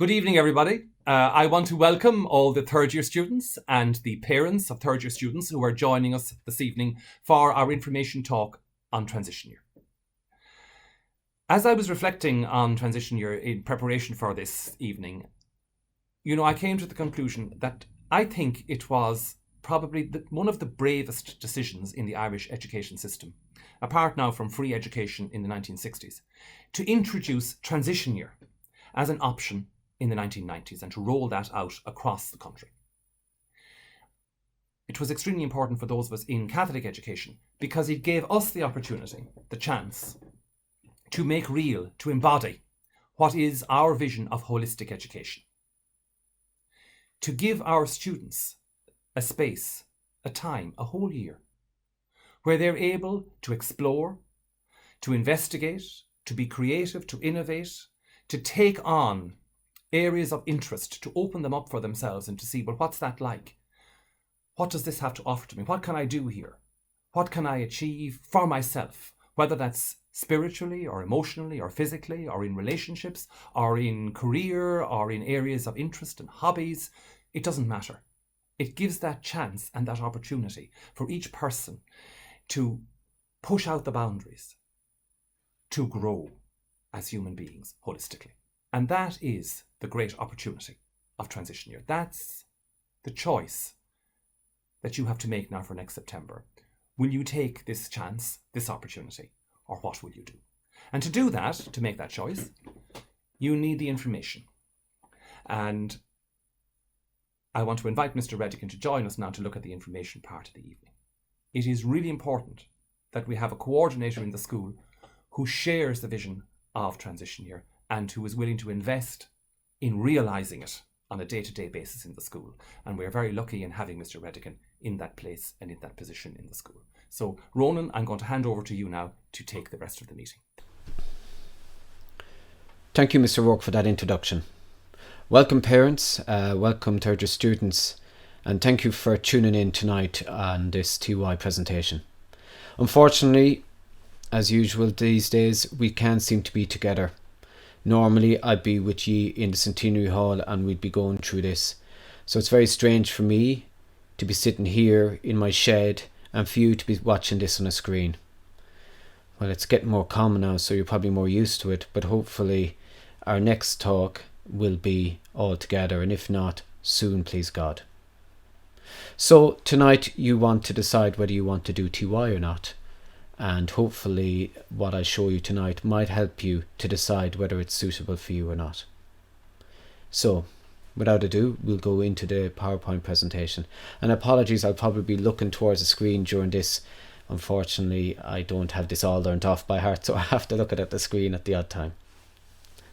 Good evening, everybody. I want to welcome all the third year students and the parents of third year students who are joining us this evening for our information talk on transition year. As I was reflecting on transition year in preparation for this evening, I came to the conclusion that I think it was probably one of the bravest decisions in the Irish education system, apart now from free education in the 1960s, to introduce transition year as an option in the 1990s and to roll that out across the country. It was extremely important for those of us in Catholic education because it gave us the opportunity, the chance, to make real, to embody what is our vision of holistic education. To give our students a space, a time, a whole year, where they're able to explore, to investigate, to be creative, to innovate, to take on areas of interest, to open them up for themselves and to see, well, what's that like? What does this have to offer to me? What can I do here? What can I achieve for myself? Whether that's spiritually or emotionally or physically or in relationships or in career or in areas of interest and hobbies, it doesn't matter. It gives that chance and that opportunity for each person to push out the boundaries, to grow as human beings holistically. And that is the great opportunity of transition year. That's the choice that you have to make now for next September. Will you take this chance, this opportunity, or what will you do? And to do that, to make that choice, you need the information. And I want to invite Mr. Redican to join us now to look at the information part of the evening. It is really important that we have a coordinator in the school who shares the vision of transition year and who is willing to invest in realising it on a day-to-day basis in the school. And we're very lucky in having Mr. Redican in that place and in that position in the school. So, Ronan, I'm going to hand over to you now to take the rest of the meeting. Thank you, Mr. Rourke, for that introduction. Welcome, parents, welcome third year students, and thank you for tuning in tonight on this TY presentation. Unfortunately, as usual these days, we can't seem to be together. Normally, I'd be with ye in the Centenary Hall and we'd be going through this. So it's very strange for me to be sitting here in my shed and for you to be watching this on a screen. Well, it's getting more common now, so you're probably more used to it, but hopefully our next talk will be all together, and if not, soon, please God. So tonight you want to decide whether you want to do TY or not. And hopefully what I show you tonight might help you to decide whether it's suitable for you or not. So, without ado, we'll go into the PowerPoint presentation. And apologies, I'll probably be looking towards the screen during this. Unfortunately, I don't have this all learned off by heart, so I have to look at the screen at the odd time.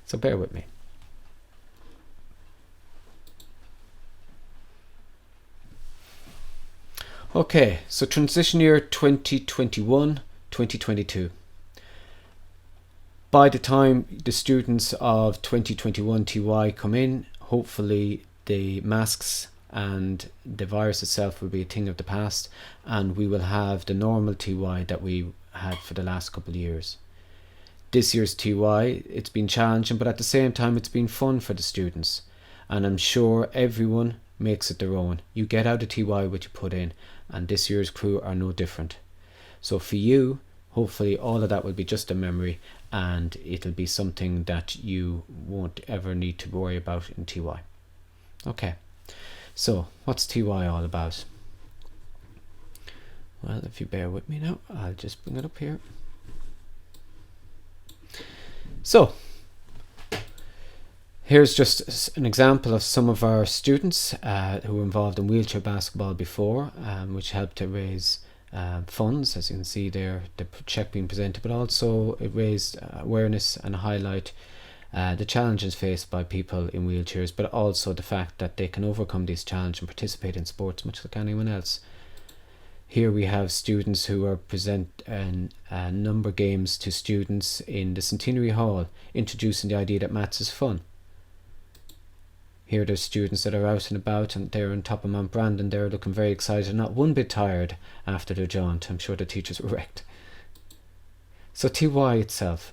So bear with me. Okay, so transition year 2021-2022. By the time the students of 2021 TY come in, hopefully the masks and the virus itself will be a thing of the past, and we will have the normal TY that we had for the last couple of years. This year's TY, it's been challenging, but at the same time it's been fun for the students, and I'm sure everyone makes it their own. You get out of TY what you put in, and this year's crew are no different. So for you, hopefully all of that will be just a memory, and it'll be something that you won't ever need to worry about in TY. Okay, so what's TY all about? Well, if you bear with me now, I'll just bring it up here. So here's just an example of some of our students who were involved in wheelchair basketball before, which helped to raise funds, as you can see there, the check being presented, but also it raised awareness and highlight the challenges faced by people in wheelchairs, but also the fact that they can overcome these challenges and participate in sports much like anyone else. Here we have students who are presenting number games to students in the Centenary Hall, introducing the idea that maths is fun. Here there's students that are out and about, and they're on top of Mount Brandon. They're looking very excited, not one bit tired after their jaunt. I'm sure the teachers were wrecked. So TY itself.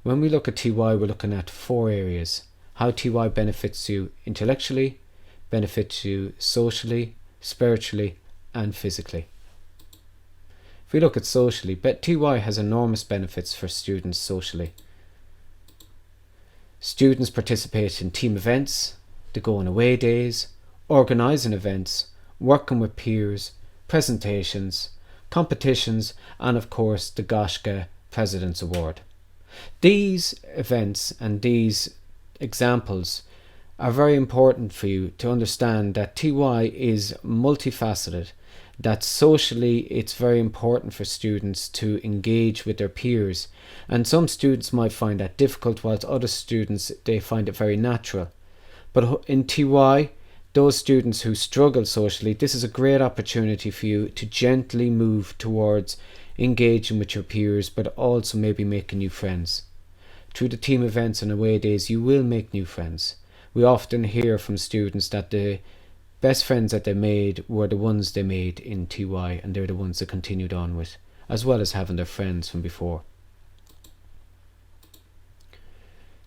When we look at TY, we're looking at 4 areas. how TY benefits you intellectually, benefits you socially, spiritually and physically. If we look at socially, TY has enormous benefits for students socially. Students participate in team events, they go on away days, organising events, working with peers, presentations, competitions and of course the Goshka President's Award. These events and these examples are very important for you to understand that TY is multifaceted, that socially it's very important for students to engage with their peers, and some students might find that difficult whilst other students they find it very natural. But in TY, those students who struggle socially, this is a great opportunity for you to gently move towards engaging with your peers, but also maybe making new friends. Through the team events and away days, you will make new friends. We often hear from students that the best friends that they made were the ones they made in TY, and they're the ones they continued on with, as well as having their friends from before.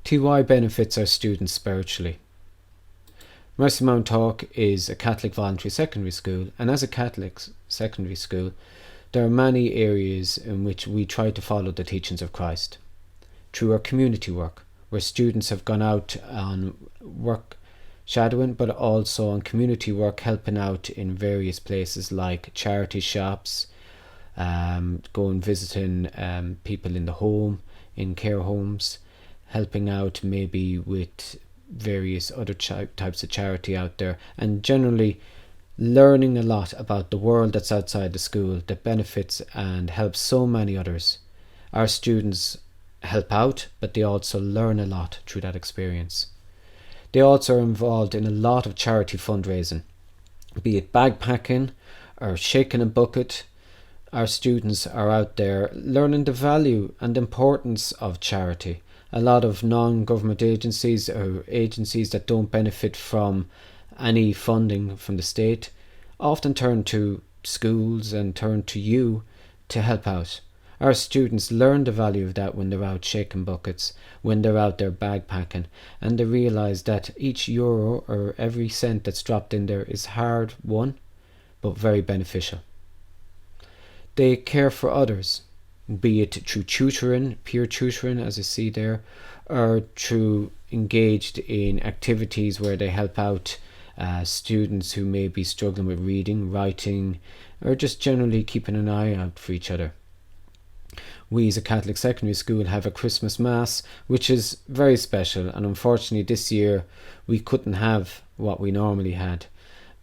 TY benefits our students spiritually. Mercy Mounthawk is a Catholic voluntary secondary school, and as a Catholic secondary school, there are many areas in which we try to follow the teachings of Christ. Through our community work, where students have gone out on work shadowing, but also on community work, helping out in various places like charity shops, going visiting people in the home, in care homes, helping out maybe with various other types of charity out there, and generally learning a lot about the world that's outside the school that benefits and helps so many others. Our students help out, but they also learn a lot through that experience. They also are involved in a lot of charity fundraising, be it bagpacking or shaking a bucket. Our students are out there learning the value and importance of charity. A lot of non-government agencies or agencies that don't benefit from any funding from the state often turn to schools and turn to you to help out. Our students learn the value of that when they're out shaking buckets, when they're out there bagpacking, and they realise that each euro or every cent that's dropped in there is hard won, but very beneficial. They care for others, be it through tutoring, peer tutoring as you see there, or through engaged in activities where they help out students who may be struggling with reading, writing, or just generally keeping an eye out for each other. We as a Catholic secondary school have a Christmas Mass, which is very special, and unfortunately this year we couldn't have what we normally had.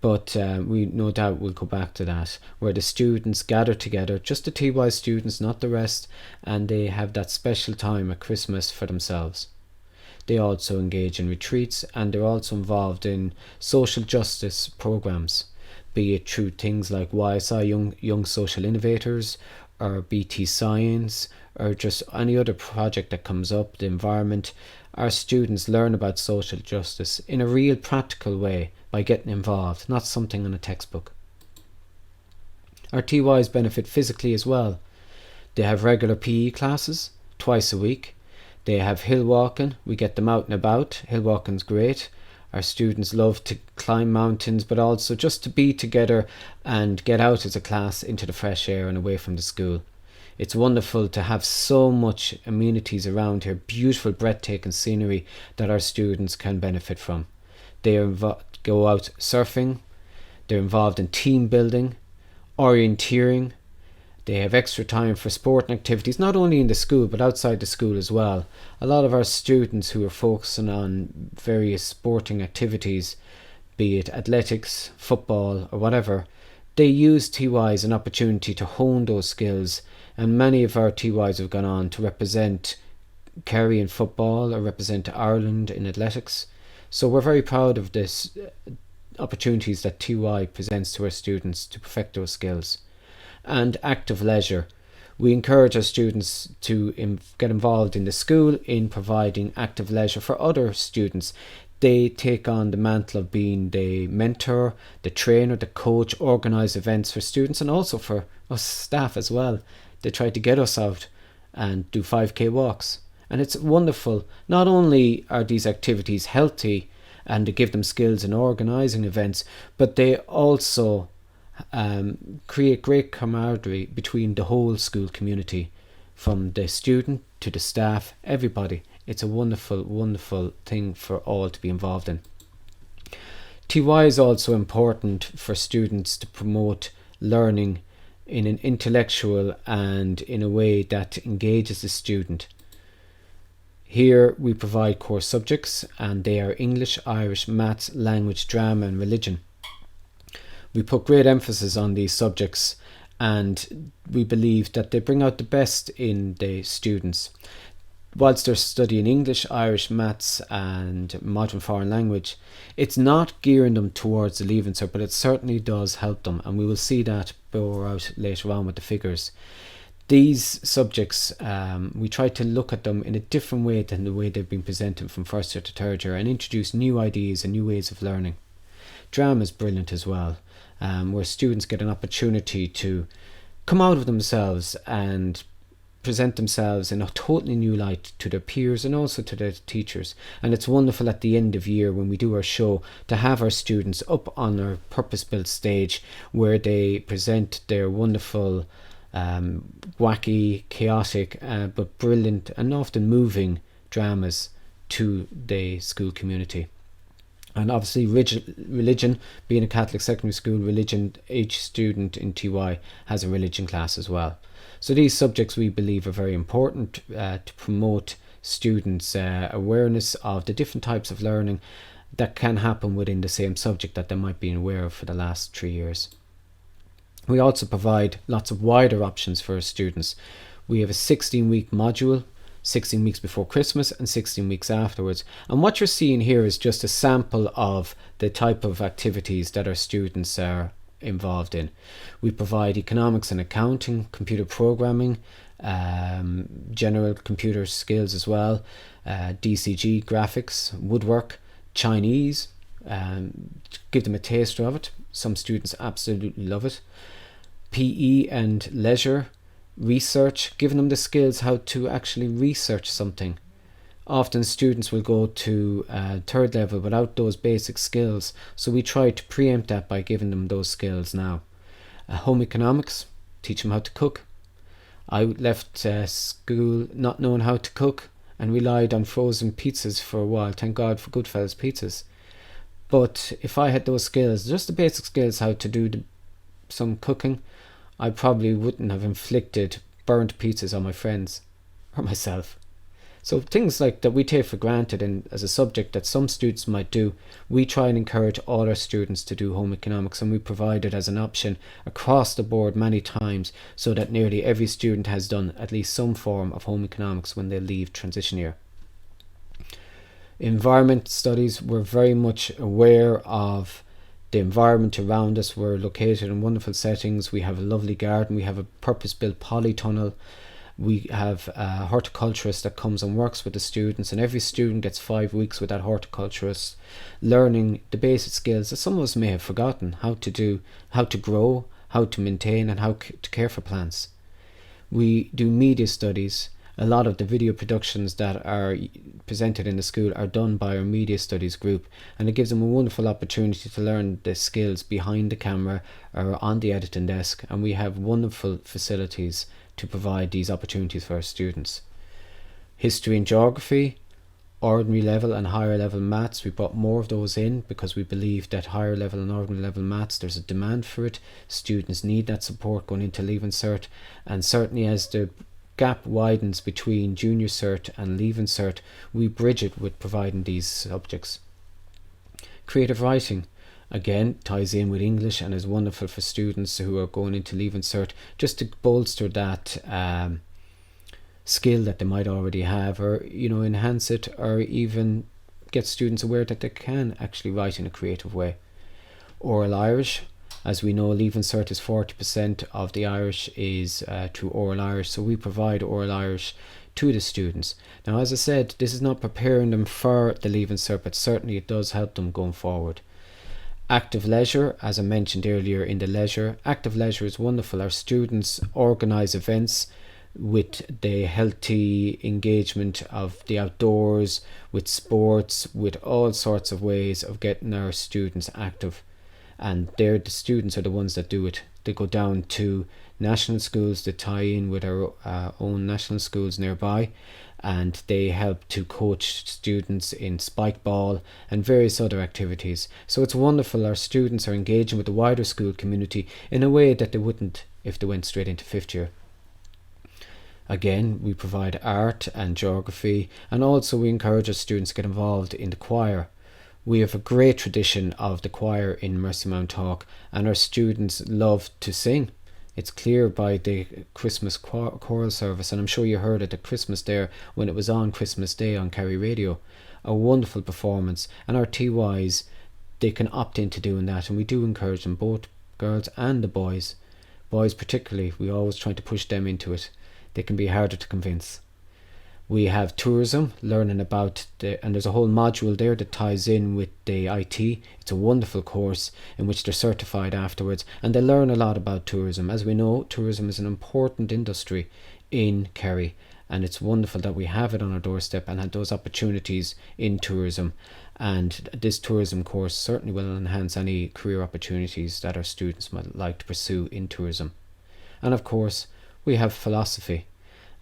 But we no doubt will go back to that, where the students gather together, just the TY students, not the rest, and they have that special time at Christmas for themselves. They also engage in retreats, and they're also involved in social justice programs, be it through things like YSI, Young Social Innovators, or BT Science, or just any other project that comes up, the environment. Our students learn about social justice in a real practical way by getting involved, not something in a textbook. Our TYs benefit physically as well. They have regular PE classes twice a week. They have hill walking. We get them out and about. Hill walking's great. Our students love to climb mountains, but also just to be together and get out as a class into the fresh air and away from the school. It's wonderful to have so much amenities around here, beautiful, breathtaking scenery that our students can benefit from. They go out surfing, they're involved in team building, orienteering. They have extra time for sporting activities, not only in the school but outside the school as well. A lot of our students who are focusing on various sporting activities, be it athletics, football or whatever, they use TY as an opportunity to hone those skills, and many of our TYs have gone on to represent Kerry in football or represent Ireland in athletics. So we're very proud of this opportunities that TY presents to our students to perfect those skills. And active leisure. We encourage our students to get involved in the school in providing active leisure for other students. They take on the mantle of being the mentor, the trainer, the coach, organise events for students and also for us staff as well. They try to get us out and do 5k walks. And it's wonderful. Not only are these activities healthy and they give them skills in organising events, but they also create great camaraderie between the whole school community, from the student to the staff, everybody. It's a wonderful, wonderful thing for all to be involved in. TY is also important for students to promote learning in an intellectual and in a way that engages the student. Here we provide core subjects, and they are English, Irish, Maths, Language, Drama and Religion. We put great emphasis on these subjects, and we believe that they bring out the best in the students. Whilst they're studying English, Irish, Maths and modern foreign language, it's not gearing them towards the Leaving Cert, but it certainly does help them, and we will see that bore out later on with the figures. These subjects, we try to look at them in a different way than the way they've been presented from first year to third year, and introduce new ideas and new ways of learning. Drama is brilliant as well, where students get an opportunity to come out of themselves and present themselves in a totally new light to their peers and also to their teachers. And it's wonderful at the end of year, when we do our show, to have our students up on our purpose-built stage where they present their wonderful, wacky, chaotic, but brilliant and often moving dramas to the school community. And obviously religion, being a Catholic secondary school, each student in TY has a religion class as well. So these subjects we believe are very important to promote students' awareness of the different types of learning that can happen within the same subject that they might be aware of for the last 3 years. We also provide lots of wider options for our students. We have a 16-week module, 16 weeks before Christmas and 16 weeks afterwards. And what you're seeing here is just a sample of the type of activities that our students are involved in. We provide economics and accounting, computer programming, general computer skills as well, DCG, graphics, woodwork, Chinese, give them a taster of it. Some students absolutely love it. PE and leisure, research, giving them the skills how to actually research something. Often students will go to third level without those basic skills, so we try to preempt that by giving them those skills now. Home economics, teach them how to cook. I left school not knowing how to cook and relied on frozen pizzas for a while. Thank God for Goodfellas pizzas. But if I had those skills, just the basic skills how to do some cooking, I probably wouldn't have inflicted burnt pizzas on my friends or myself. So things like that we take for granted, and as a subject that some students might do, we try and encourage all our students to do home economics, and we provide it as an option across the board many times, so that nearly every student has done at least some form of home economics when they leave transition year. Environment studies, we're very much aware of the environment around us. We're located in wonderful settings. We have a lovely garden. We have a purpose-built polytunnel. We have a horticulturist that comes and works with the students, and every student gets 5 weeks with that horticulturist, learning the basic skills that some of us may have forgotten: how to grow, how to maintain, and how to care for plants. We do media studies. A lot of the video productions that are presented in the school are done by our media studies group, and it gives them a wonderful opportunity to learn the skills behind the camera or on the editing desk, and we have wonderful facilities to provide these opportunities for our students. History and geography, ordinary level and higher level maths, we brought more of those in because we believe that higher level and ordinary level maths, there's a demand for it. Students need that support going into Leaving Cert, and certainly as the gap widens between Junior Cert and Leaving Cert, we bridge it with providing these subjects. Creative writing, again, ties in with English and is wonderful for students who are going into Leaving Cert, just to bolster that skill that they might already have, or enhance it, or even get students aware that they can actually write in a creative way. Oral Irish, as we know, Leaving Cert is 40% of the Irish is through Oral Irish, so we provide Oral Irish to the students. Now, as I said, this is not preparing them for the Leaving Cert, but certainly it does help them going forward. Active leisure, as I mentioned earlier in the leisure, active leisure is wonderful. Our students organise events with the healthy engagement of the outdoors, with sports, with all sorts of ways of getting our students active. And the students are the ones that do it. They go down to national schools to tie in with our own national schools nearby, and they help to coach students in spike ball and various other activities. So it's wonderful. Our students are engaging with the wider school community in a way that they wouldn't if they went straight into fifth year. Again, we provide art and geography, and also we encourage our students to get involved in the choir. We have a great tradition of the choir in Mercy Mounthawk, and our students love to sing. It's clear by the Christmas choral service, and I'm sure you heard it at Christmas there when it was on Christmas Day on Kerry Radio. A wonderful performance, and our TYs, they can opt into doing that, and we do encourage them, both girls and the boys. Boys particularly, we always try to push them into it. They can be harder to convince. We have tourism, learning about and there's a whole module there that ties in with the IT. It's a wonderful course in which they're certified afterwards, and they learn a lot about tourism. As we know, tourism is an important industry in Kerry, and it's wonderful that we have it on our doorstep and had those opportunities in tourism. And this tourism course certainly will enhance any career opportunities that our students might like to pursue in tourism. And of course, we have philosophy,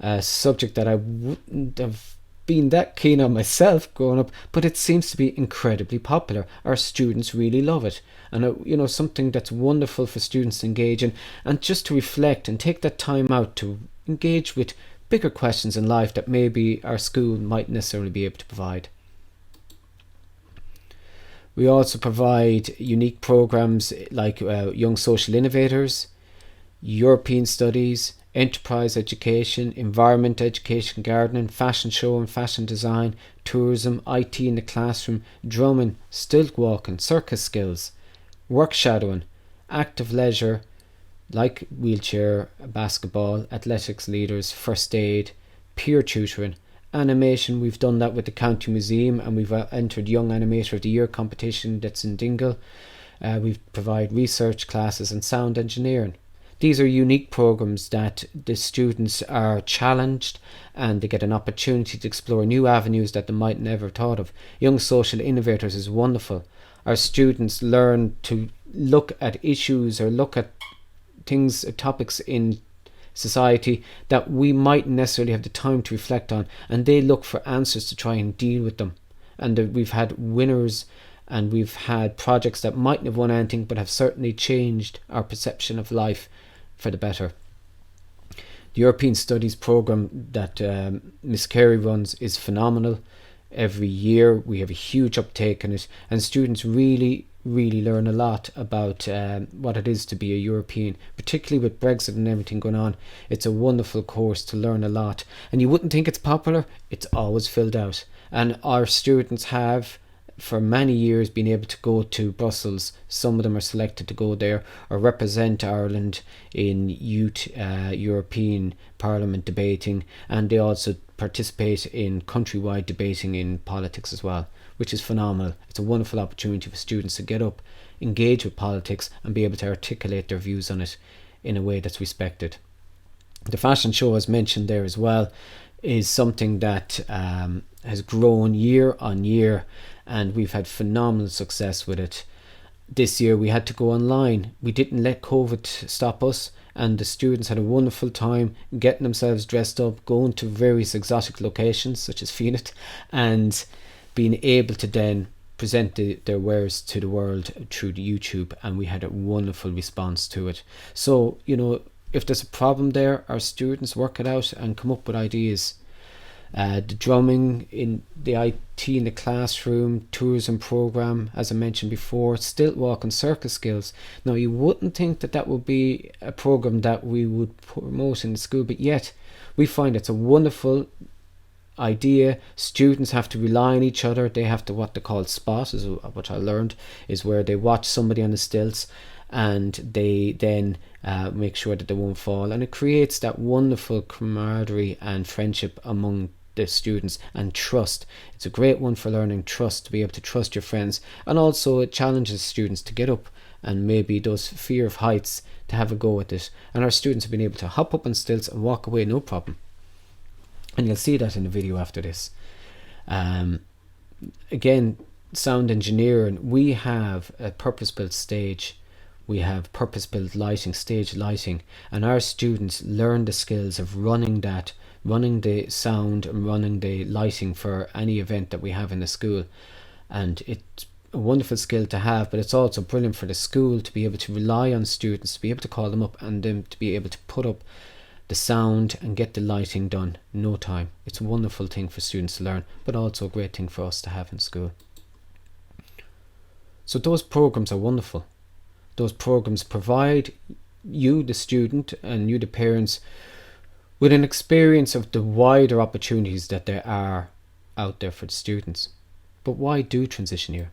a subject that I wouldn't have been that keen on myself growing up, but it seems to be incredibly popular. Our students really love it, and something that's wonderful for students to engage in, and just to reflect and take that time out to engage with bigger questions in life that maybe our school might necessarily be able to provide. We also provide unique programs like Young Social Innovators, European Studies, enterprise education, environment education, gardening, fashion show and fashion design, tourism, IT in the classroom, drumming, stilt walking, circus skills, work shadowing, active leisure like wheelchair, basketball, athletics leaders, first aid, peer tutoring, animation. We've done that with the County Museum, and we've entered Young Animator of the Year competition that's in Dingle. We provide research classes and sound engineering. These are unique programs that the students are challenged, and they get an opportunity to explore new avenues that they might never have thought of. Young Social Innovators is wonderful. Our students learn to look at issues or look at things, topics in society that we might necessarily have the time to reflect on, and they look for answers to try and deal with them. And we've had winners, and we've had projects that mightn't have won anything but have certainly changed our perception of life for the better. The European Studies programme that Miss Carey runs is phenomenal. Every year we have a huge uptake in it, and students really learn a lot about what it is to be a European, particularly with Brexit and everything going on. It's a wonderful course to learn a lot, and you wouldn't think it's popular. It's always filled out, and our students have for many years been able to go to Brussels. Some of them are selected to go there or represent Ireland in youth European Parliament debating, and they also participate in countrywide debating in politics as well, which is phenomenal. It's a wonderful opportunity for students to get up, engage with politics, and be able to articulate their views on it in a way that's respected. The fashion show, as mentioned there as well, is something that has grown year on year, and we've had phenomenal success with it. This year we had to go online. We didn't let COVID stop us, and the students had a wonderful time getting themselves dressed up, going to various exotic locations such as Phoenix, and being able to then present their wares to the world through the YouTube, and we had a wonderful response to it. So, if there's a problem there, our students work it out and come up with ideas. The drumming in the IT in the classroom, tourism program, as I mentioned before, stilt walk and circus skills. Now, you wouldn't think that would be a program that we would promote in the school, but yet we find it's a wonderful idea. Students have to rely on each other. They have to what they call spot, is what I learned, is where they watch somebody on the stilts and they then make sure that they won't fall, and it creates that wonderful camaraderie and friendship among the students, and trust. It's a great one for learning trust, to be able to trust your friends, and also it challenges students to get up and maybe those fear of heights to have a go at it. And our students have been able to hop up on stilts and walk away no problem. And you'll see that in the video after this. Again, sound engineering, we have a purpose-built stage. We have purpose-built lighting, stage lighting, and our students learn the skills of running the sound and running the lighting for any event that we have in the school. And it's a wonderful skill to have, but it's also brilliant for the school to be able to rely on students, to be able to call them up and them to be able to put up the sound and get the lighting done in no time. It's a wonderful thing for students to learn, but also a great thing for us to have in school. So those programs are wonderful. Those programs provide you, the student, and you, the parents, with an experience of the wider opportunities that there are out there for the students. But why do transition year?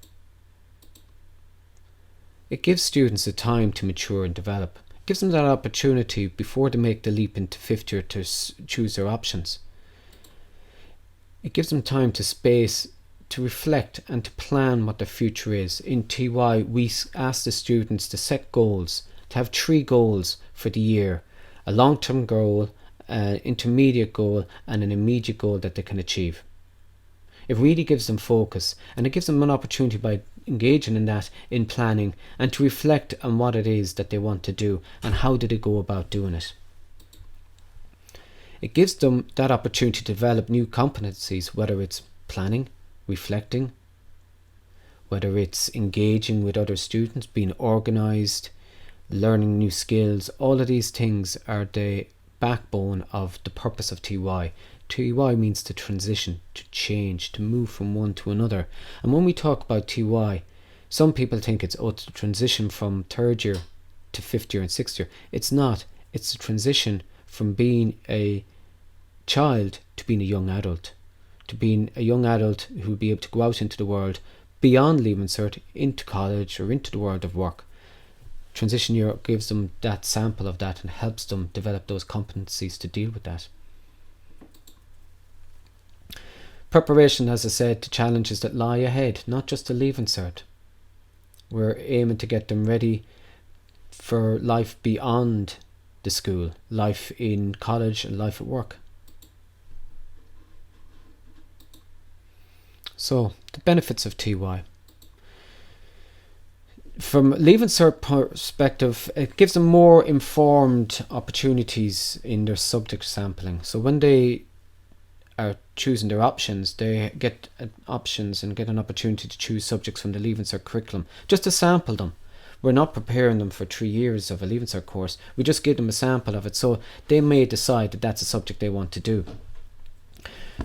It gives students the time to mature and develop. It gives them that opportunity before they make the leap into fifth year to choose their options. It gives them time to space to reflect and to plan what their future is. In TY, we ask the students to set goals, to have 3 goals for the year: a long-term goal, an intermediate goal, and an immediate goal that they can achieve. It really gives them focus, and it gives them an opportunity by engaging in that, in planning, and to reflect on what it is that they want to do and how do they go about doing it. It gives them that opportunity to develop new competencies, whether it's planning, reflecting, whether it's engaging with other students, being organised, learning new skills. All of these things are the backbone of the purpose of TY. TY means to transition, to change, to move from one to another. And when we talk about TY, some people think it's to transition from 3rd year to 5th year and 6th year. It's not. It's a transition from being a child to being a young adult. To being a young adult who will be able to go out into the world beyond leaving cert, into college or into the world of work. Transition year gives them that sample of that and helps them develop those competencies to deal with that. Preparation, as I said, to challenges that lie ahead, not just to leaving cert. We're aiming to get them ready for life beyond the school, life in college and life at work. So, the benefits of TY. From leaving cert perspective, it gives them more informed opportunities in their subject sampling. So when they are choosing their options, they get options and get an opportunity to choose subjects from the Leaving Cert curriculum, just to sample them. We're not preparing them for 3 years of a Leaving Cert course. We just give them a sample of it, so they may decide that that's a subject they want to do.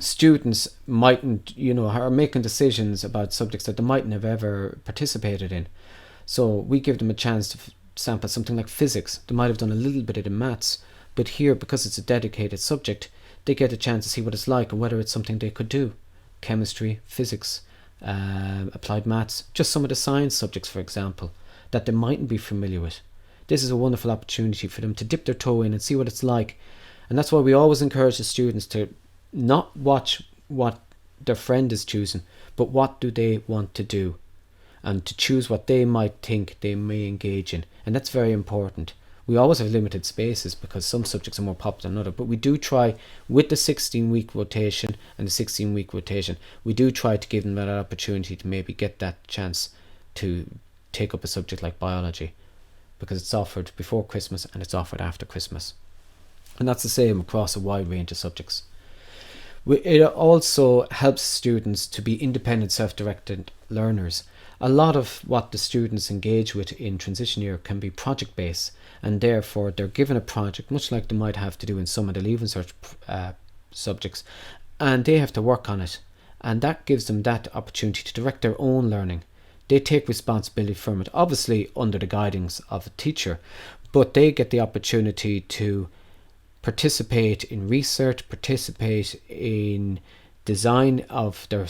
Students mightn't, are making decisions about subjects that they mightn't have ever participated in. So we give them a chance to sample something like physics. They might have done a little bit of the maths, but here, because it's a dedicated subject, they get a chance to see what it's like and whether it's something they could do. Chemistry, physics, applied maths, just some of the science subjects, for example, that they mightn't be familiar with. This is a wonderful opportunity for them to dip their toe in and see what it's like. And that's why we always encourage the students to not watch what their friend is choosing, but what do they want to do, and to choose what they might think they may engage in. And that's very important. We always have limited spaces because some subjects are more popular than others, but we do try, with the 16-week rotation and the 16-week rotation, we do try to give them that opportunity to maybe get that chance to take up a subject like biology, because it's offered before Christmas and it's offered after Christmas. And that's the same across a wide range of subjects. It also helps students to be independent, self-directed learners. A lot of what the students engage with in transition year can be project based, and therefore they're given a project, much like they might have to do in some of the Leaving Cert subjects, and they have to work on it, and that gives them that opportunity to direct their own learning. They take responsibility from it, obviously under the guidance of a teacher, but they get the opportunity to participate in research, participate in design of their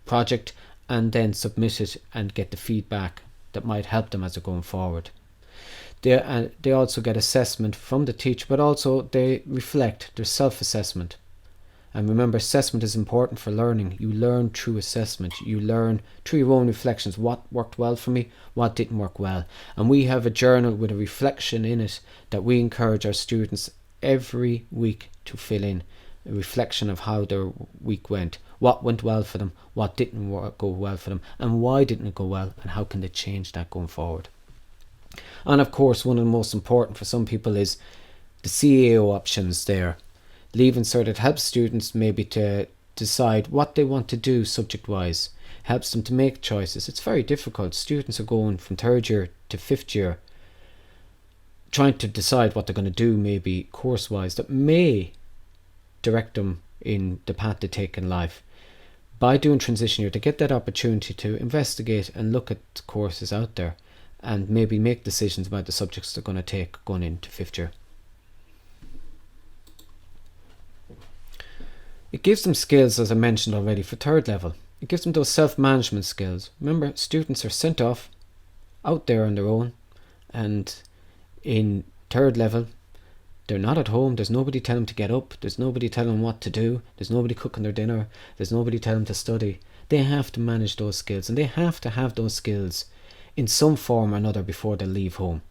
project, and then submit it and get the feedback that might help them as they're going forward. They also get assessment from the teacher, but also they reflect their self-assessment. And remember, assessment is important for learning. You learn through assessment. You learn through your own reflections. What worked well for me? What didn't work well? And we have a journal with a reflection in it that we encourage our students every week to fill in. A reflection of how their week went. What went well for them? What didn't go well for them? And why didn't it go well? And how can they change that going forward? And of course, one of the most important for some people is the CAO options there. Leaving Cert, it helps students maybe to decide what they want to do subject-wise. Helps them to make choices. It's very difficult. Students are going from 3rd year to 5th year trying to decide what they're going to do maybe course-wise that may direct them in the path they take in life. By doing transition year, they get that opportunity to investigate and look at courses out there and maybe make decisions about the subjects they're going to take going into 5th year. It gives them skills, as I mentioned already, for 3rd level. It gives them those self-management skills. Remember, students are sent off out there on their own, and in 3rd level, they're not at home. There's nobody telling them to get up. There's nobody telling them what to do. There's nobody cooking their dinner. There's nobody telling them to study. They have to manage those skills, and they have to have those skills in some form or another before they leave home.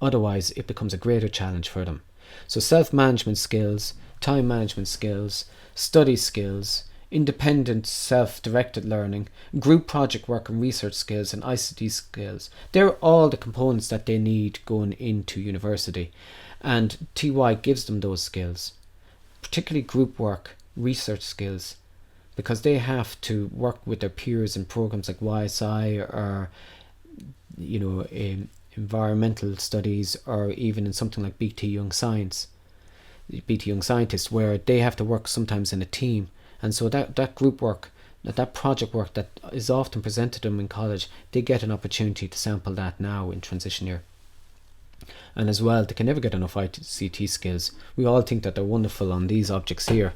Otherwise, it becomes a greater challenge for them. So self-management skills, time management skills, study skills, independent self-directed learning, group project work and research skills, and ICT skills. They're all the components that they need going into university. And TY gives them those skills, particularly group work, research skills, because they have to work with their peers in programs like YSI or, environmental studies, or even in something like BT Young Scientists, where they have to work sometimes in a team. And so that group work, that project work that is often presented to them in college, they get an opportunity to sample that now in transition year. And as well, they can never get enough ICT skills. We all think that they're wonderful on these objects here,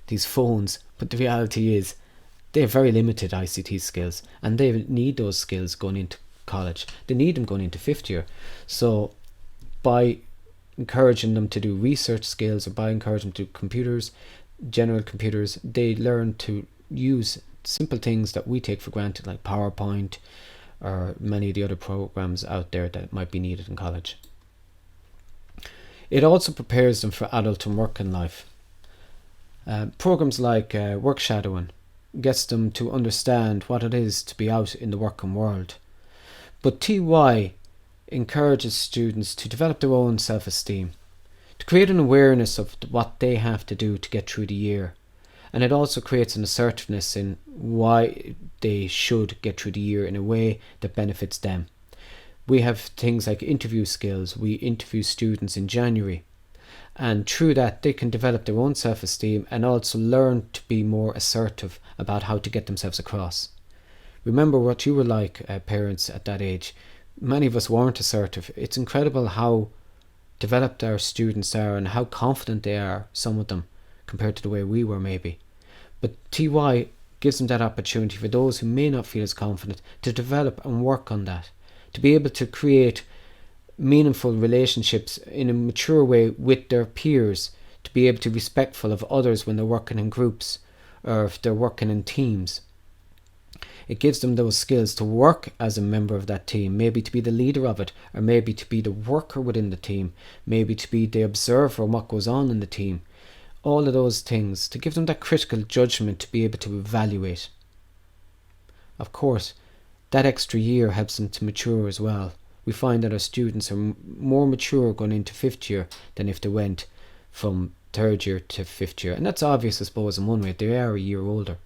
these phones, but the reality is they have very limited ICT skills, and they need those skills going into college. They need them going into 5th year. So by encouraging them to do research skills, or by encouraging them to do computers, general computers, they learn to use simple things that we take for granted, like PowerPoint or many of the other programs out there that might be needed in college. It also prepares them for adult and working life. Programs like work shadowing gets them to understand what it is to be out in the working world. But TY encourages students to develop their own self-esteem, to create an awareness of what they have to do to get through the year. And it also creates an assertiveness in why they should get through the year in a way that benefits them. We have things like interview skills. We interview students in January, and through that they can develop their own self-esteem and also learn to be more assertive about how to get themselves across. Remember what you were like, parents at that age. Many of us weren't assertive. It's incredible how developed our students are and how confident they are, some of them, compared to the way we were maybe. But TY gives them that opportunity for those who may not feel as confident to develop and work on that, to be able to create meaningful relationships in a mature way with their peers, to be able to be respectful of others when they're working in groups or if they're working in teams. It gives them those skills to work as a member of that team, maybe to be the leader of it, or maybe to be the worker within the team, maybe to be the observer of what goes on in the team. All of those things, to give them that critical judgment to be able to evaluate. Of course, that extra year helps them to mature as well. We find that our students are more mature going into 5th year than if they went from 3rd year to 5th year. And that's obvious, I suppose, in one way. They are a year older.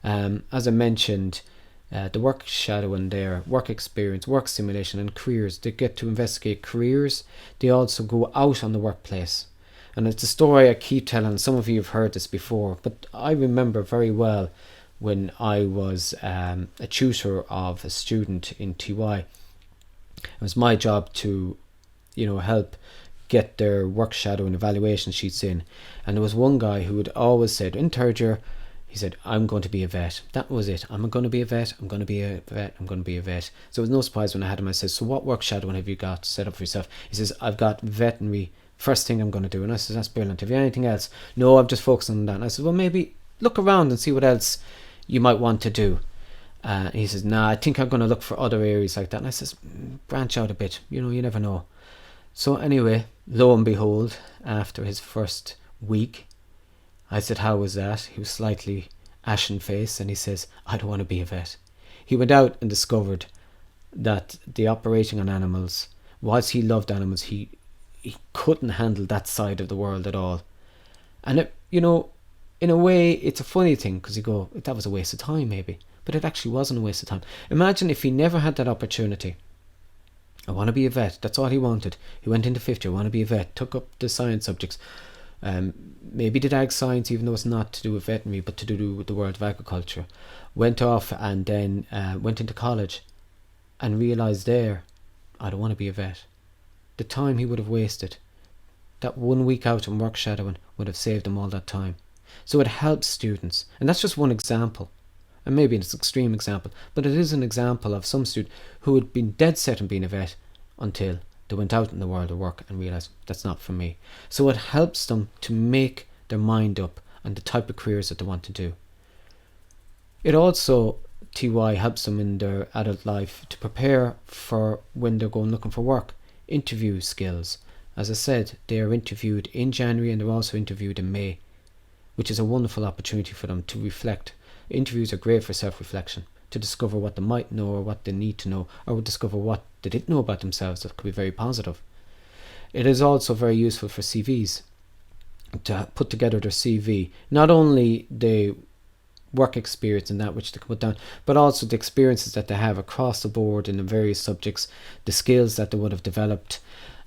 As I mentioned, the work shadowing there, work experience, work simulation and careers. They get to investigate careers. They also go out on the workplace. And it's a story I keep telling. Some of you have heard this before, but I remember very well when I was a tutor of a student in TY. It was my job to, help get their work shadow and evaluation sheets in. And there was one guy who had always said, in 3rd year, he said, I'm going to be a vet. That was it. I'm going to be a vet. I'm going to be a vet. I'm going to be a vet. So it was no surprise when I had him. I said, so what work shadowing have you got set up for yourself? He says, I've got veterinary First thing I'm going to do. And I said, that's brilliant. Have you anything else? No, I'm just focusing on that. And I said, well, maybe look around and see what else you might want to do. He says, nah, I think I'm going to look for other areas like that. And I says, branch out a bit. You never know. So anyway, lo and behold, after his first week, I said, how was that? He was slightly ashen faced, and he says, I don't want to be a vet. He went out and discovered that the operating on animals, whilst he loved animals, he couldn't handle that side of the world at all. And it, in a way, it's a funny thing, because you go, that was a waste of time maybe. But it actually wasn't a waste of time. Imagine if he never had that opportunity. I want to be a vet. That's all he wanted. He went into 50. I want to be a vet. Took up the science subjects. Maybe did ag science, even though it's not to do with veterinary, but to do with the world of agriculture. Went off and then went into college and realised there, I don't want to be a vet. The time he would have wasted, that 1 week out and work shadowing, would have saved him all that time. So it helps students. And that's just one example. And maybe it's an extreme example, but it is an example of some student who had been dead set on being a vet until they went out in the world of work and realised that's not for me. So it helps them to make their mind up on the type of careers that they want to do. It also, TY, helps them in their adult life to prepare for when they're going looking for work. Interview skills. As I said, they are interviewed in January and they're also interviewed in May, which is a wonderful opportunity for them to reflect. Interviews are great for self-reflection, to discover what they might know or what they need to know, or discover what they didn't know about themselves that could be very positive. It is also very useful for CVs, to put together their CV, not only the work experience and that which they can put down, but also the experiences that they have across the board in the various subjects, the skills that they would have developed,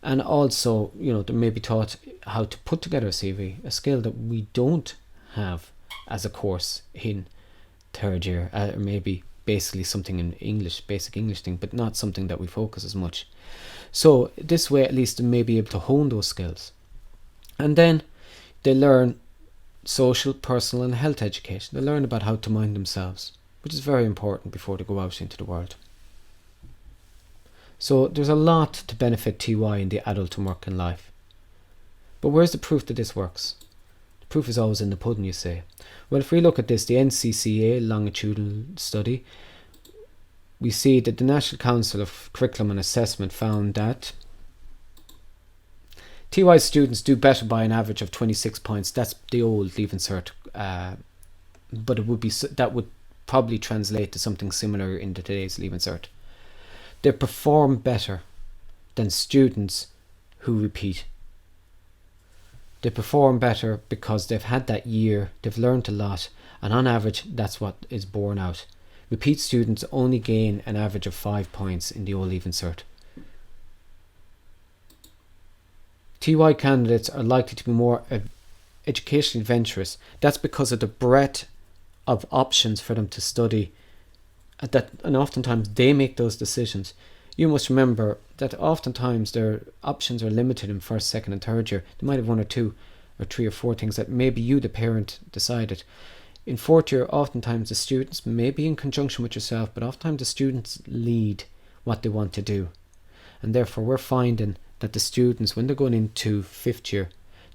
and also, they may be taught how to put together a CV, a skill that we don't have as a course in third year, or maybe basically something in English, basic English thing, but not something that we focus as much. So this way at least they may be able to hone those skills. And then they learn social, personal and health education. They learn about how to mind themselves, which is very important before they go out into the world. So there's a lot to benefit TY in the adult and working life. But where's the proof that this works? The proof is always in the pudding, you say. Well, if we look at this, the NCCA longitudinal study, we see that the National Council of Curriculum and Assessment found that TY students do better by an average of 26 points. That's the old Leaving Cert, but it would be that would probably translate to something similar in today's Leaving Cert. They perform better than students who repeat. They perform better because they've had that year, they've learned a lot, and on average that's what is borne out. Repeat students only gain an average of 5 points in the old Leaving Cert. TY candidates are likely to be more educationally adventurous. That's because of the breadth of options for them to study, and oftentimes they make those decisions. You must remember that oftentimes their options are limited in first, second and third year. They might have 1 or 2 or 3 or 4 things that maybe you, the parent, decided. In fourth year, oftentimes the students, maybe in conjunction with yourself, but oftentimes the students lead what they want to do. And therefore we're finding that the students, when they're going into fifth year,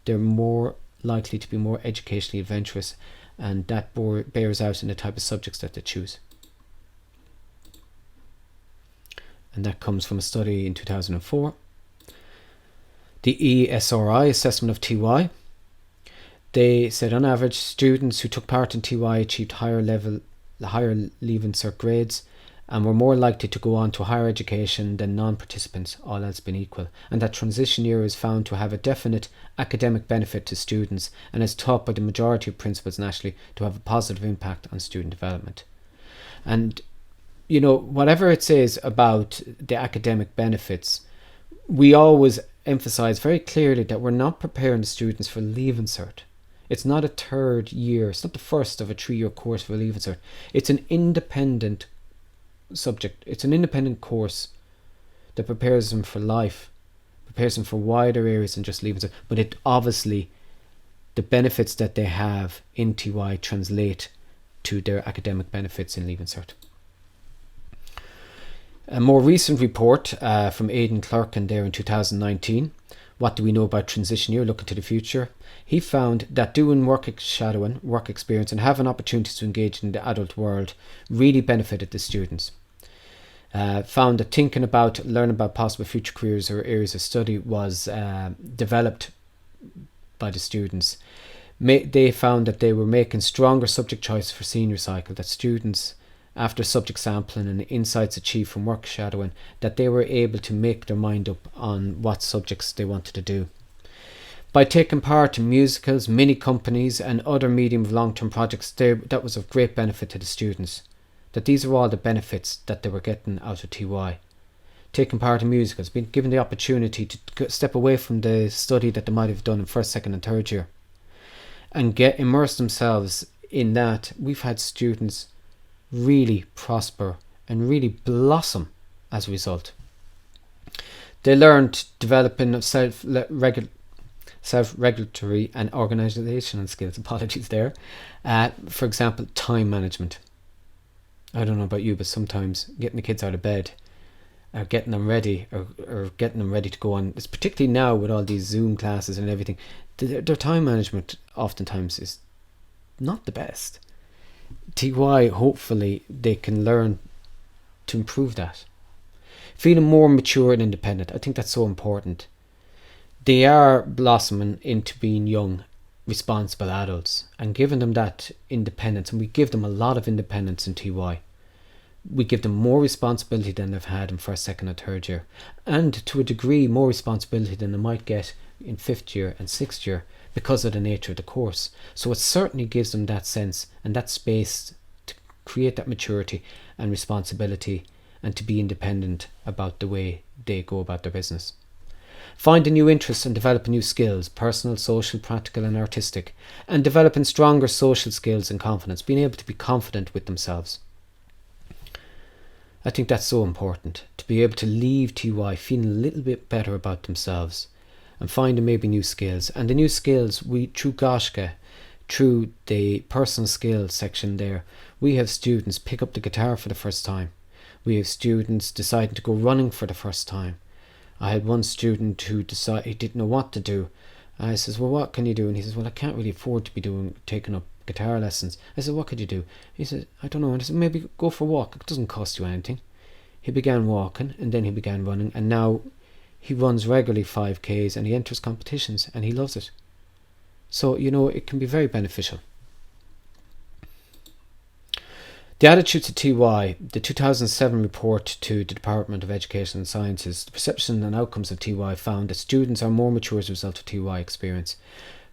they're more likely to be more educationally adventurous, and that bears out in the type of subjects that they choose. And that comes from a study in 2004. The ESRI assessment of TY, they said on average students who took part in TY achieved higher Leaving Cert grades and were more likely to go on to higher education than non-participants, all else being equal, and that transition year is found to have a definite academic benefit to students and is taught by the majority of principals nationally to have a positive impact on student development. And whatever it says about the academic benefits, we always emphasize very clearly that we're not preparing the students for Leaving Cert. It's not a third year, it's not the first of a 3-year course for Leaving Cert. It's an independent subject, it's an independent course that prepares them for life, prepares them for wider areas than just Leaving Cert. But it obviously, the benefits that they have in TY translate to their academic benefits in Leaving Cert. A more recent report from Aidan Clerkin there in 2019 What do we know about transition year, looking to the future? He found that doing work shadowing, work experience, and having opportunities to engage in the adult world really benefited the students. Found that thinking about, learning about possible future careers or areas of study was developed by the students. They found that they were making stronger subject choice for senior cycle, that students, after subject sampling and insights achieved from work shadowing, that they were able to make their mind up on what subjects they wanted to do. By taking part in musicals, mini companies and other medium of long-term projects, that was of great benefit to the students. That these are all the benefits that they were getting out of TY. Taking part in musicals, being given the opportunity to step away from the study that they might have done in first, second and third year and immerse themselves in that. We've had students really prosper and really blossom as a result. They learned developing self-regulatory and organisational skills. Apologies there. For example, time management. I don't know about you, but sometimes getting the kids out of bed or getting them ready or getting them ready to go on, it's particularly now with all these Zoom classes and everything, their time management oftentimes is not the best. TY, hopefully they can learn to improve that. Feeling more mature and independent, I think that's so important. They are blossoming into being young, responsible adults and giving them that independence, and we give them a lot of independence in TY. We give them more responsibility than they've had in first, second and third year, and to a degree more responsibility than they might get in fifth year and sixth year because of the nature of the course. So it certainly gives them that sense and that space to create that maturity and responsibility and to be independent about the way they go about their business. Finding new interests and developing new skills, personal, social, practical and artistic, and developing stronger social skills and confidence, being able to be confident with themselves. I think that's so important, to be able to leave TY feeling a little bit better about themselves and finding maybe new skills. And the new skills, through Goshka, through the personal skills section there, we have students pick up the guitar for the first time. We have students deciding to go running for the first time. I had one student who decided he didn't know what to do. I says, well, what can you do? And he says, well, I can't really afford to be taking up guitar lessons. I said, what could you do? He said, I don't know. And I said, maybe go for a walk. It doesn't cost you anything. He began walking and then he began running, and now he runs regularly 5Ks and he enters competitions and he loves it. So, it can be very beneficial. The attitude to TY, the 2007 report to the Department of Education and Sciences, the perception and outcomes of TY found that students are more mature as a result of TY experience.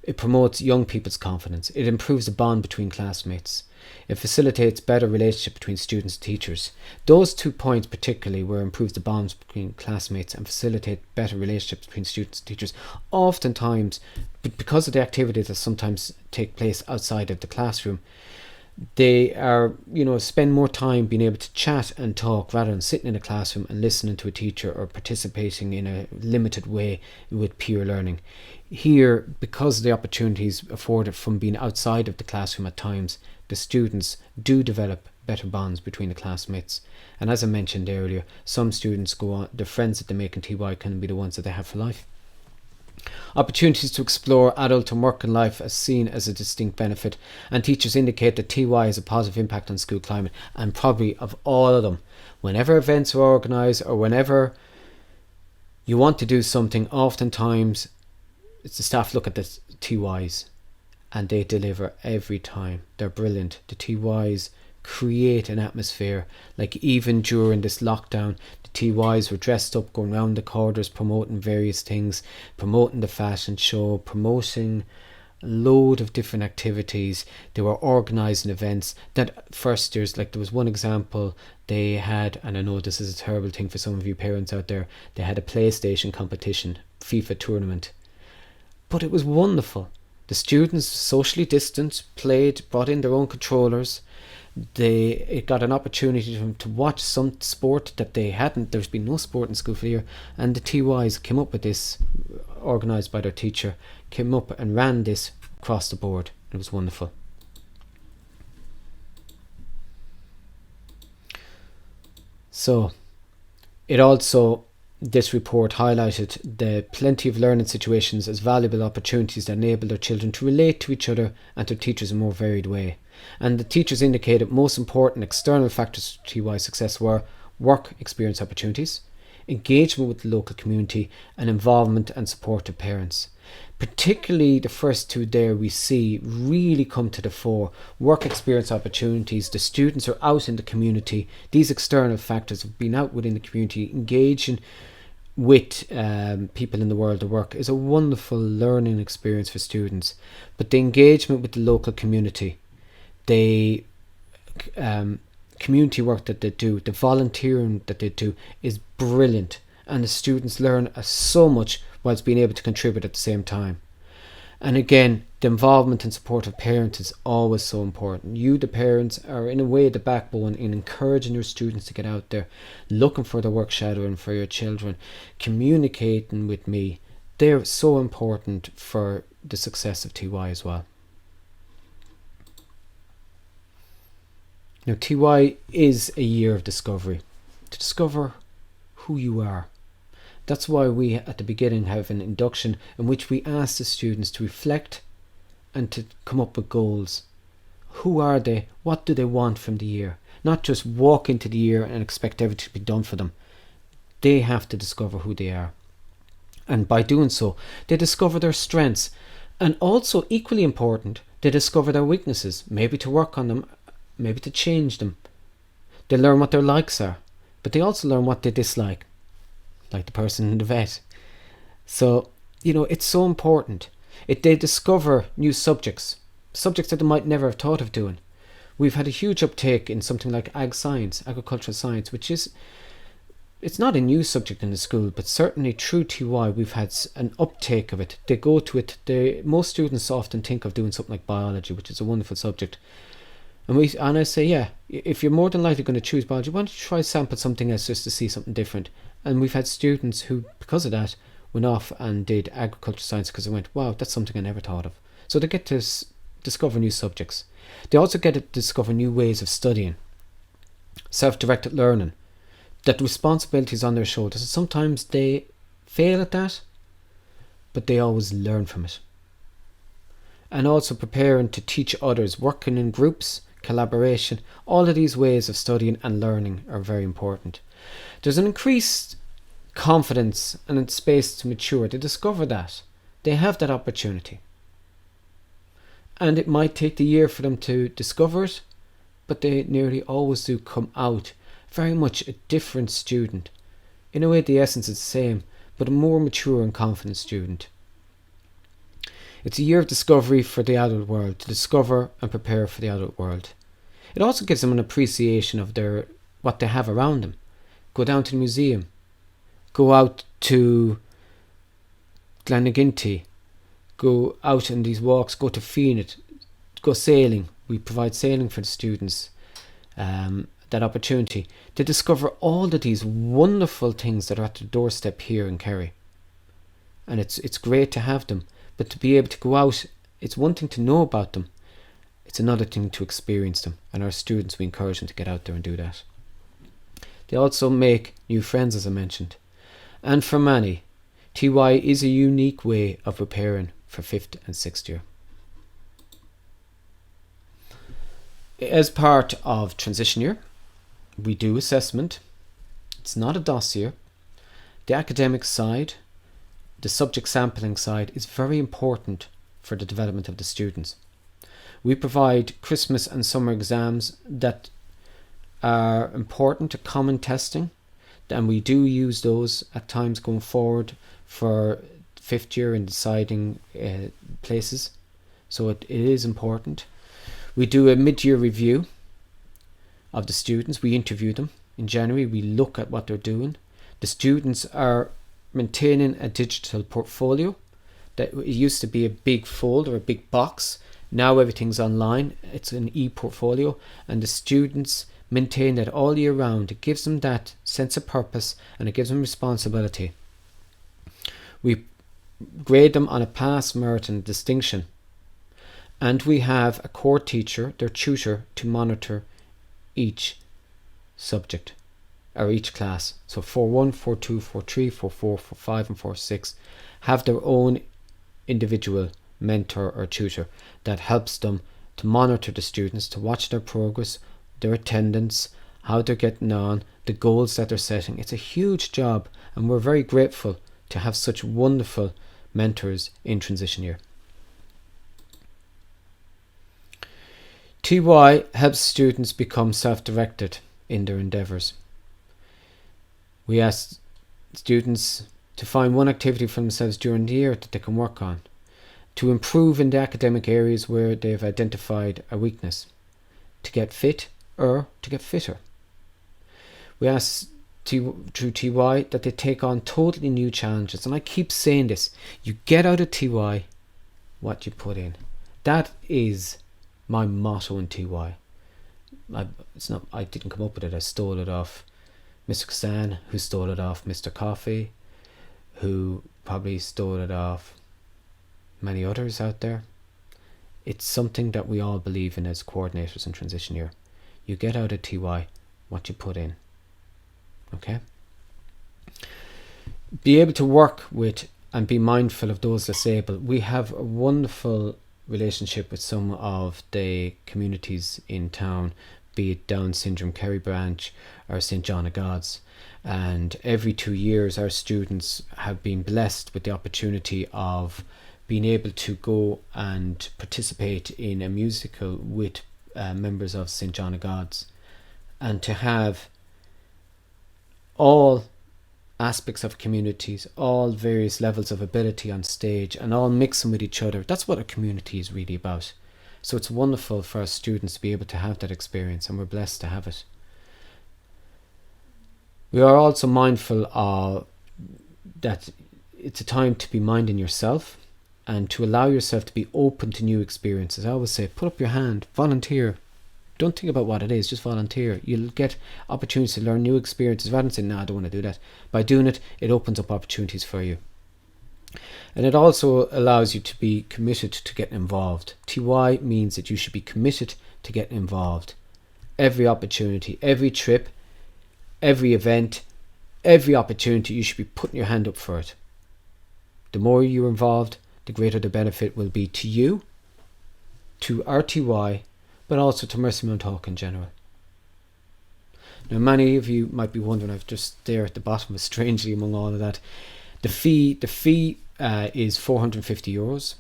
It promotes young people's confidence. It improves the bond between classmates. It facilitates better relationship between students and teachers. Those 2 points particularly, where it improves the bonds between classmates and facilitate better relationships between students and teachers, oftentimes, because of the activities that sometimes take place outside of the classroom, they are, spend more time being able to chat and talk rather than sitting in a classroom and listening to a teacher or participating in a limited way with peer learning. Here, because of the opportunities afforded from being outside of the classroom at times, the students do develop better bonds between the classmates. And as I mentioned earlier, some students go on, the friends that they make in TY can be the ones that they have for life. Opportunities to explore adult and working life are seen as a distinct benefit, and teachers indicate that TY has a positive impact on school climate. And probably of all of them, whenever events are organised or whenever you want to do something, oftentimes it's the staff look at the TYs and they deliver every time. They're brilliant. The TYs create an atmosphere. Like even during this lockdown, the TYs were dressed up, going around the corridors, promoting various things, promoting the fashion show, promoting a load of different activities. They were organising events that first years, like there was one example, they had, and I know this is a terrible thing for some of you parents out there, they had a PlayStation competition, FIFA tournament. But it was wonderful. The students socially distanced, played, brought in their own controllers. They got an opportunity to watch some sport that they hadn't. There's been no sport in school for the year, and the TYs came up with this, organised by their teacher, came up and ran this across the board. It was wonderful. So it also this report highlighted the plenty of learning situations as valuable opportunities that enable their children to relate to each other and to teachers in a more varied way. And the teachers indicated most important external factors for TY success were work experience opportunities, engagement with the local community, and involvement and support of parents. Particularly the first two there we see really come to the fore. Work experience opportunities, the students are out in the community. These external factors have been out within the community, engaging with people in the world of work is a wonderful learning experience for students. But the engagement with the local community, the community work that they do, the volunteering that they do is brilliant, and the students learn so much whilst being able to contribute at the same time. And again, the involvement and support of parents is always so important. You, the parents, are in a way the backbone in encouraging your students to get out there, looking for the work shadowing for your children, communicating with me. They're so important for the success of TY as well. Now, TY is a year of discovery, to discover who you are. That's why we at the beginning have an induction in which we ask the students to reflect and to come up with goals. Who are they? What do they want from the year? Not just walk into the year and expect everything to be done for them. They have to discover who they are. And by doing so, they discover their strengths. And also, equally important, they discover their weaknesses, maybe to work on them, maybe to change them. They learn what their likes are, but they also learn what they dislike, like the person in the vet. So, it's so important. They discover new subjects that they might never have thought of doing. We've had a huge uptake in something like agricultural science, which is, it's not a new subject in the school, but certainly through TY we've had an uptake of it. They go to it. Most students often think of doing something like biology, which is a wonderful subject. And I say, yeah, if you're more than likely going to choose biology, why don't you try sample something else just to see something different? And we've had students who, because of that, went off and did agricultural science because they went, wow, that's something I never thought of. So they get to discover new subjects. They also get to discover new ways of studying, self-directed learning, that responsibility is on their shoulders. And sometimes they fail at that, but they always learn from it. And also preparing to teach others, working in groups, collaboration. All of these ways of studying and learning are very important. There's an increased confidence and a space to mature. They discover that. They have that opportunity. And it might take the year for them to discover it, but they nearly always do come out very much a different student. In a way, the essence is the same, but a more mature and confident student. It's a year of discovery for the adult world, to discover and prepare for the adult world. It also gives them an appreciation of what they have around them. Go down to the museum. Go out to Glenaginty. Go out on these walks. Go to Feenit. Go sailing. We provide sailing for the students. That opportunity to discover all of these wonderful things that are at the doorstep here in Kerry. And it's great to have them. But to be able to go out, it's one thing to know about them. It's another thing to experience them. And our students, we encourage them to get out there and do that. They also make new friends, as I mentioned. And for many, TY is a unique way of preparing for 5th and 6th year. As part of transition year, we do assessment. It's not a dossier. The academic side, the subject sampling side, is very important for the development of the students. We provide Christmas and summer exams that are important to common testing, and we do use those at times going forward for 5th year in deciding places. So it is important. We do a mid-year review of the students. We interview them. In January, we look at what they're doing. The students are maintaining a digital portfolio. That it used to be a big folder, a big box. Now everything's online. It's an e-portfolio, and the students maintain that all year round. It gives them that sense of purpose, and it gives them responsibility. We grade them on a pass, merit and distinction, and we have a core teacher, their tutor, to monitor each subject. or each class, so 4-1, 4-2, 4-3, 4-4, 4-5 and 4-6 have their own individual mentor or tutor that helps them to monitor the students, to watch their progress, their attendance, how they're getting on, the goals that they're setting. It's a huge job, and we're very grateful to have such wonderful mentors in transition year. TY helps students become self-directed in their endeavours. We ask students to find one activity for themselves during the year that they can work on, to improve in the academic areas where they've identified a weakness, to get fit or to get fitter. We ask through TY that they take on totally new challenges, and I keep saying this, you get out of TY what you put in. That is my motto in TY. I didn't come up with it, I stole it off Mr. Kassan, who stole it off Mr. Coffey, who probably stole it off many others out there. It's something that we all believe in as coordinators in transition year. You get out of TY what you put in. Okay? Be able to work with and be mindful of those disabled. We have a wonderful relationship with some of the communities in town, be it Down Syndrome Kerry Branch or St. John of God's, and every 2 years our students have been blessed with the opportunity of being able to go and participate in a musical with members of St. John of God's, and to have all aspects of communities, all various levels of ability on stage, and all mixing with each other. That's what a community is really about. So it's wonderful for our students to be able to have that experience, and we're blessed to have it. We are also mindful of that it's a time to be minding yourself and to allow yourself to be open to new experiences. I always say, put up your hand, volunteer. Don't think about what it is, just volunteer. You'll get opportunities to learn new experiences rather than saying, no, I don't want to do that. By doing it, it opens up opportunities for you. And it also allows you to be committed to getting involved. TY means that you should be committed to getting involved. Every opportunity, every trip, every event, every opportunity, you should be putting your hand up for it. The more you're involved, the greater the benefit will be to you, to RTY, but also to Mercy Mounthawk in general. Now, many of you might be wondering, I've just there at the bottom, strangely among all of that, the fee is €450,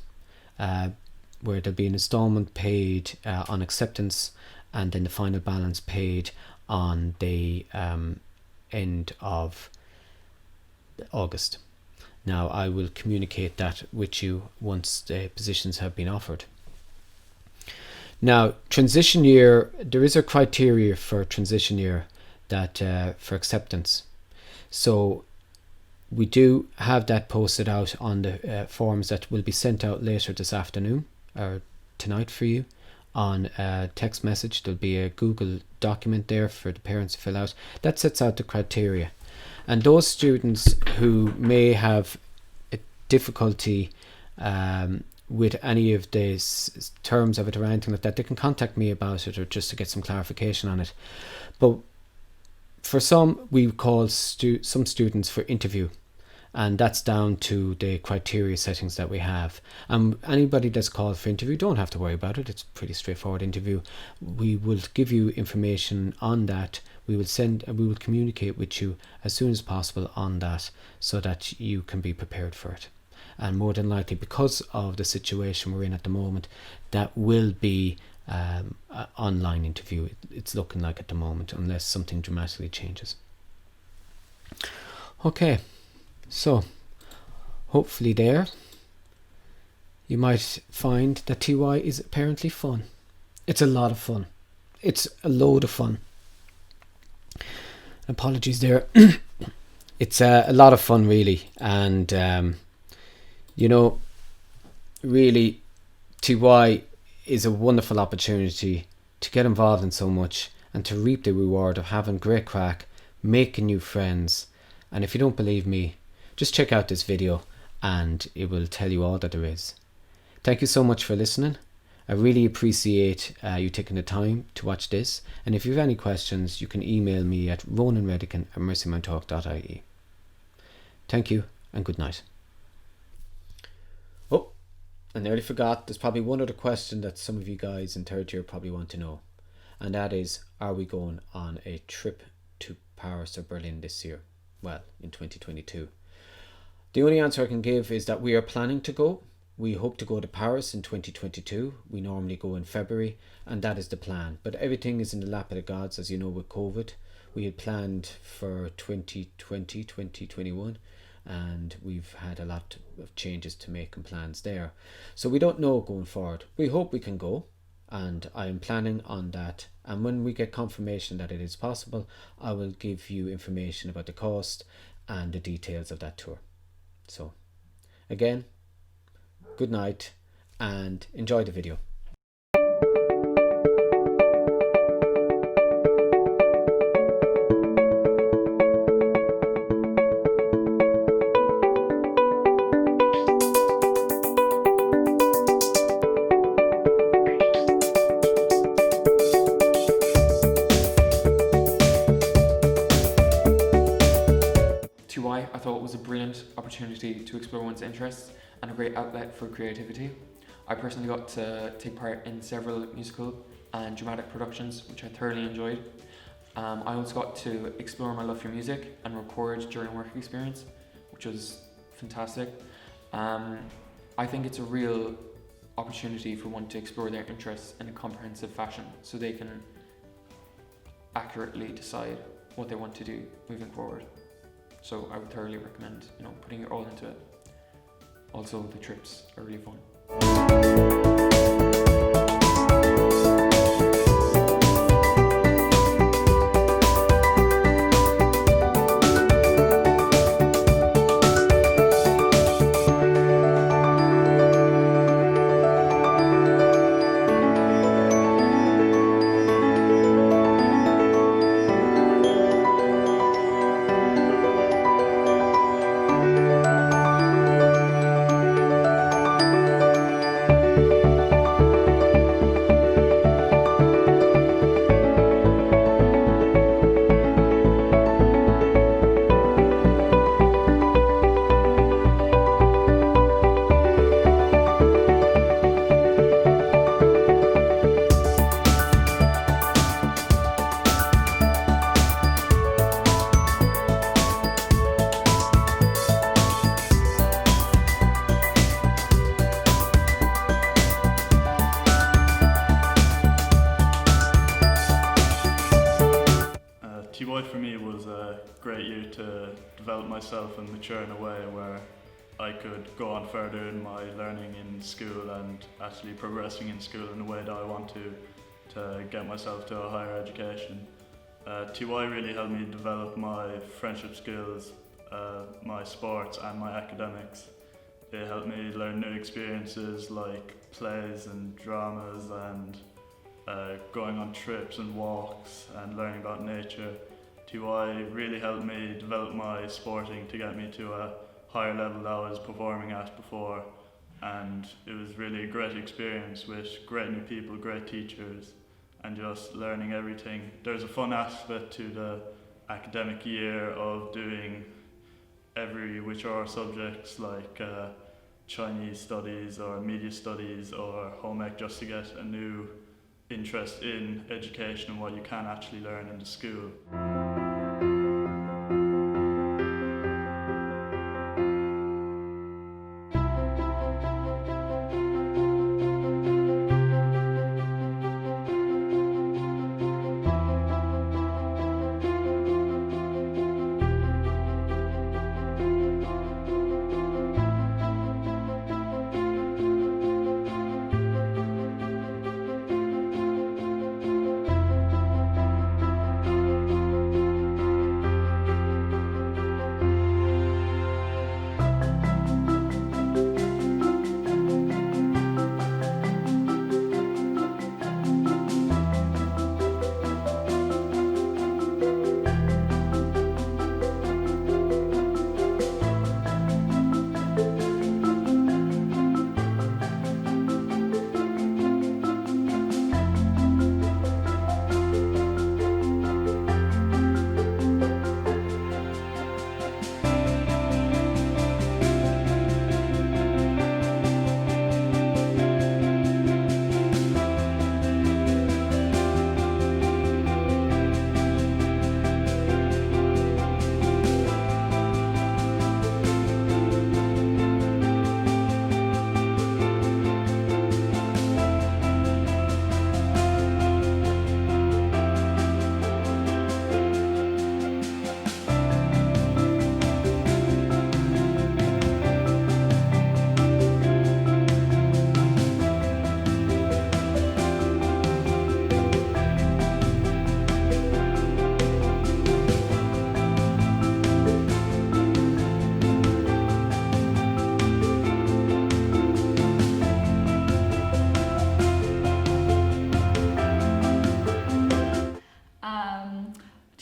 where there'll be an instalment paid on acceptance, and then the final balance paid on the end of August. Now, I will communicate that with you once the positions have been offered. Now, transition year, there is a criteria for transition year that for acceptance. So we do have that posted out on the forms that will be sent out later this afternoon or tonight for you on a text message. There'll be a Google document there for the parents to fill out. That sets out the criteria. And those students who may have a difficulty with any of the terms of it or anything like that, they can contact me about it or just to get some clarification on it. But for some, we call some students for interview, and that's down to the criteria settings that we have. Anybody that's called for interview, don't have to worry about it. It's a pretty straightforward interview. We will give you information on that. We will communicate with you as soon as possible on that so that you can be prepared for it. And more than likely, because of the situation we're in at the moment, that will be an online interview. It's looking like at the moment, unless something dramatically changes. Okay, so hopefully there you might find that TY is apparently fun. It's a lot of fun. It's a load of fun. Apologies there. It's a lot of fun, really, and really TY is a wonderful opportunity to get involved in so much and to reap the reward of having great crack, making new friends. And if you don't believe me, just check out this video and it will tell you all that there is. Thank you so much for listening. I really appreciate you taking the time to watch this, and if you have any questions you can email me at ronanredican@mercymounthawk.ie. Thank you and good night. Oh, I nearly forgot, there's probably one other question that some of you guys in third year probably want to know, and that is, are we going on a trip to Paris or Berlin this year? Well, in 2022. The only answer I can give is that we are planning to go. We hope to go to Paris in 2022. We normally go in February, and that is the plan. But everything is in the lap of the gods, as you know, with COVID. We had planned for 2020, 2021, and we've had a lot of changes to make and plans there. So we don't know going forward. We hope we can go, and I am planning on that. And when we get confirmation that it is possible, I will give you information about the cost and the details of that tour. So, again, good night and enjoy the video. TY, I thought it was a brilliant opportunity to explore one's interests and a great outlet for creativity. I personally got to take part in several musical and dramatic productions, which I thoroughly enjoyed. I also got to explore my love for music and record during work experience, which was fantastic. I think it's a real opportunity for one to explore their interests in a comprehensive fashion so they can accurately decide what they want to do moving forward. So I would thoroughly recommend, putting your all into it. Also, the trips are really fun. TY for me was a great year to develop myself and mature in a way where I could go on further in my learning in school and actually progressing in school in the way that I want to get myself to a higher education. TY really helped me develop my friendship skills, my sports and my academics. It helped me learn new experiences like plays and dramas and going on trips and walks and learning about nature. TY really helped me develop my sporting to get me to a higher level that I was performing at before, and it was really a great experience with great new people, great teachers, and just learning everything. There's a fun aspect to the academic year of doing which are subjects like Chinese studies or media studies or home ec, just to get a new interest in education and what you can actually learn in the school.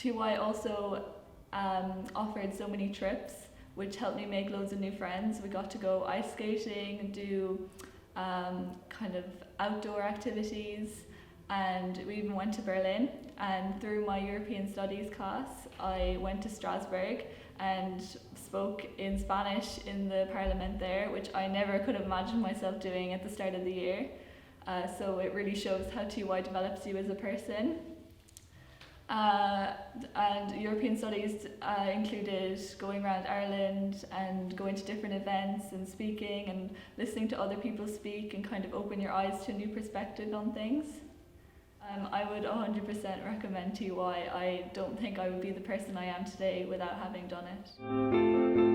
TY also offered so many trips, which helped me make loads of new friends. We got to go ice skating, do kind of outdoor activities, and we even went to Berlin. And through my European Studies class, I went to Strasbourg and spoke in Spanish in the parliament there, which I never could have imagined myself doing at the start of the year. So it really shows how TY develops you as a person. And European Studies included going around Ireland and going to different events and speaking and listening to other people speak and kind of open your eyes to a new perspective on things. I would 100% recommend TY. I don't think I would be the person I am today without having done it.